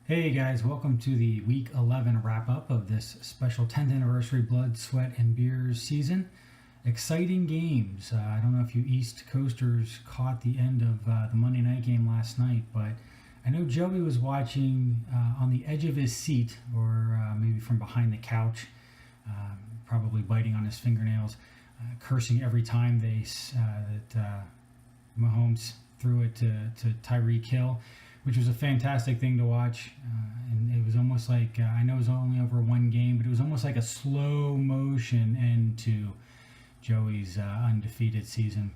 Hey guys, welcome to the Week 11 wrap up of this special 10th anniversary Blood, Sweat, and Beers season. Exciting games. I don't know if you East Coasters caught the end of the Monday night game last night, but I know Joey was watching on the edge of his seat or maybe from behind the couch, probably biting on his fingernails, cursing every time that Mahomes threw it to Tyreek Hill, which was a fantastic thing to watch. And it was almost like, I know it was only over one game, but it was almost like a slow motion end to Joey's undefeated season.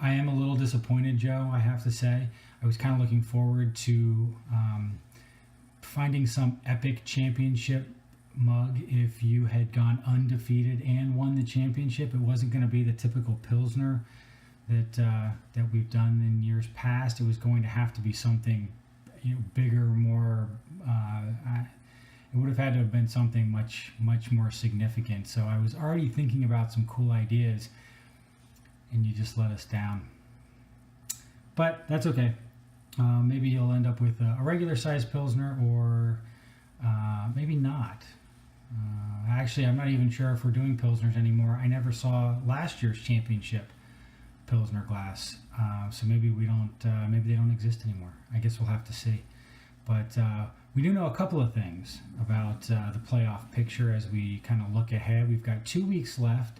I am a little disappointed, Joe, I have to say. I was kind of looking forward to finding some epic championship mug if you had gone undefeated and won the championship. It wasn't going to be the typical Pilsner that we've done in years past. It was going to have to be something, bigger, more. It would have had to have been something much more significant. So I was already thinking about some cool ideas, and you just let us down. But that's okay. Maybe you'll end up with a regular size Pilsner, or maybe not. Actually, I'm not even sure if we're doing Pilsners anymore. I never saw last year's championship Pilsner glass, so maybe we don't. Maybe they don't exist anymore. I guess we'll have to see. But we do know a couple of things about the playoff picture as we kind of look ahead. We've got 2 weeks left,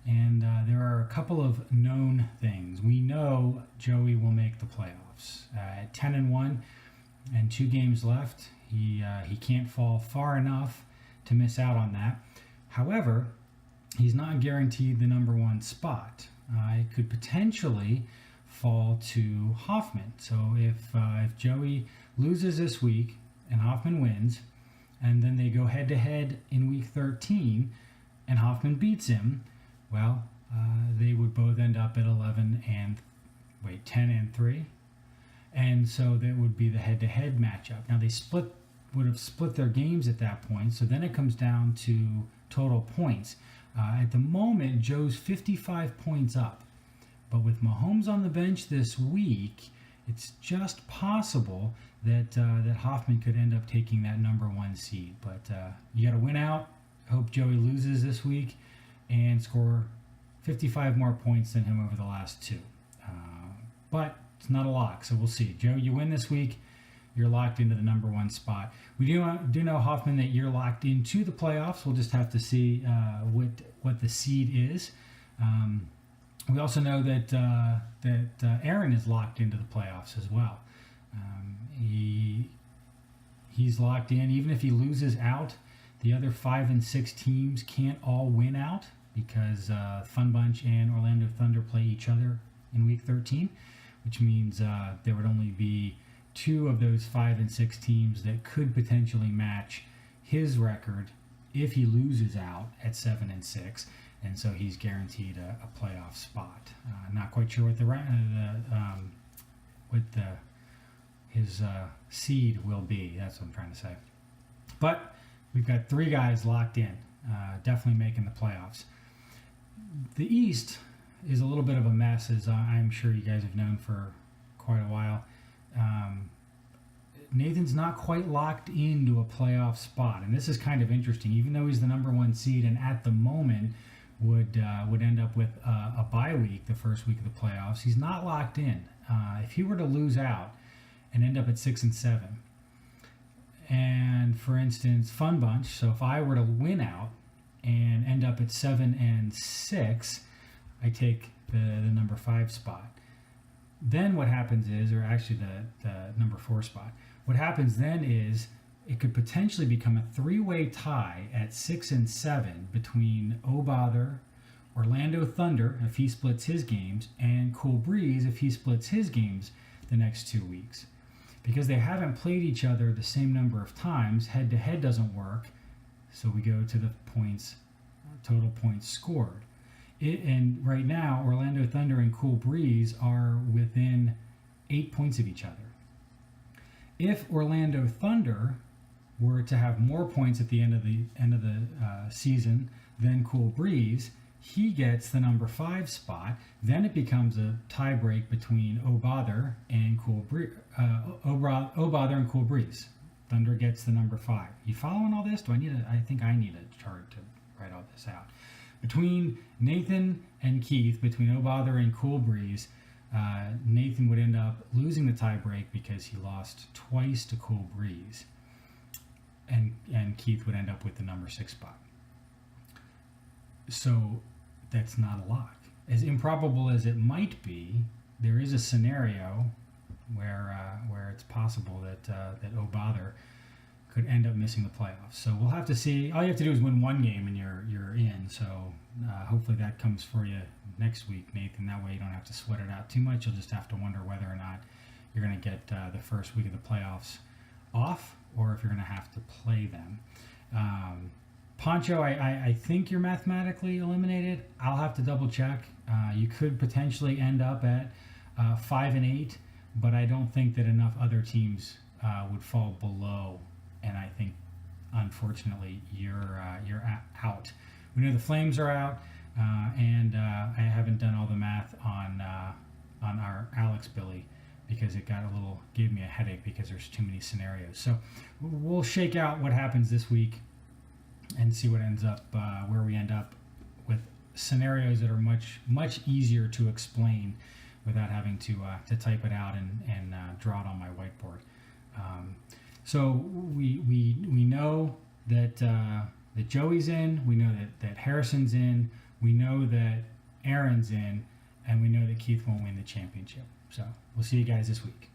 and there are a couple of known things. We know Joey will make the playoffs at 10-1, and 2 games left. He can't fall far enough to miss out on that. However, he's not guaranteed the number 1 spot. It could potentially fall to Hoffman. So if Joey loses this week and Hoffman wins, and then they go head-to-head in week 13 and Hoffman beats him, well, they would both end up at 10-3. And so that would be the head-to-head matchup. Now they would have split their games at that point, so then it comes down to total points. At the moment, Joe's 55 points up. But with Mahomes on the bench this week, it's just possible that Hoffman could end up taking that number 1 seed. But you got to win out. Hope Joey loses this week and score 55 more points than him over the last 2. But it's not a lock, so we'll see. Joe, you win this week, you're locked into the number 1 spot. We do know, Hoffman, that you're locked into the playoffs. We'll just have to see what the seed is. We also know that Aaron is locked into the playoffs as well. He's locked in. Even if he loses out, the other 5 and 6 teams can't all win out because Fun Bunch and Orlando Thunder play each other in Week 13, which means there would only be 2 of those 5 and 6 teams that could potentially match his record if he loses out at 7 and 6, and so he's guaranteed a playoff spot. Not quite sure what his seed will be. That's what I'm trying to say. But we've got 3 guys locked in, definitely making the playoffs. The East is a little bit of a mess, as I'm sure you guys have known for quite a while. Nathan's not quite locked into a playoff spot, and this is kind of interesting. Even though he's the number 1 seed and at the moment would end up with a bye week the first week of the playoffs, he's not locked in. If he were to lose out and end up at 6 and 7, and for instance, Fun Bunch, so if I were to win out and end up at 7 and 6, I take the number 5 spot. Then what happens is, or actually the number 4 spot, what happens then is it could potentially become a 3-way tie at 6 and 7 between O'Bother, Orlando Thunder, if he splits his games, and Cool Breeze, if he splits his games the next 2 weeks. Because they haven't played each other the same number of times, head-to-head doesn't work, so we go to the points, total points scored. And right now, Orlando Thunder and Cool Breeze are within 8 points of each other. If Orlando Thunder were to have more points at the end of the season than Cool Breeze, he gets the number 5 spot. Then it becomes a tie break between O'Bother and Cool Breeze. Thunder gets the number 5. You following all this? I think I need a chart to write all this out. Between Nathan and Keith, between O'Bother and Cool Breeze, Nathan would end up losing the tiebreak because he lost twice to Cool Breeze. And Keith would end up with the number 6 spot. So that's not a lock. As improbable as it might be, there is a scenario where it's possible that O'Bother could end up missing the playoffs. So we'll have to see. All you have to do is win one game and you're in. So hopefully that comes for you next week, Nathan. That way you don't have to sweat it out too much. You'll just have to wonder whether or not you're going to get the first week of the playoffs off, or if you're going to have to play them. Poncho, I think you're mathematically eliminated. I'll have to double check. You could potentially end up at 5-8, but I don't think that enough other teams would fall below. And I think, unfortunately, you're out. We know the Flames are out, and I haven't done all the math on our Alex Billy, because it gave me a headache because there's too many scenarios. So we'll shake out what happens this week and see what ends up, where we end up with scenarios that are much easier to explain without having to type it out and draw it on my whiteboard. So we know that Joey's in, we know that Harrison's in, we know that Aaron's in, and we know that Keith won't win the championship. So we'll see you guys this week.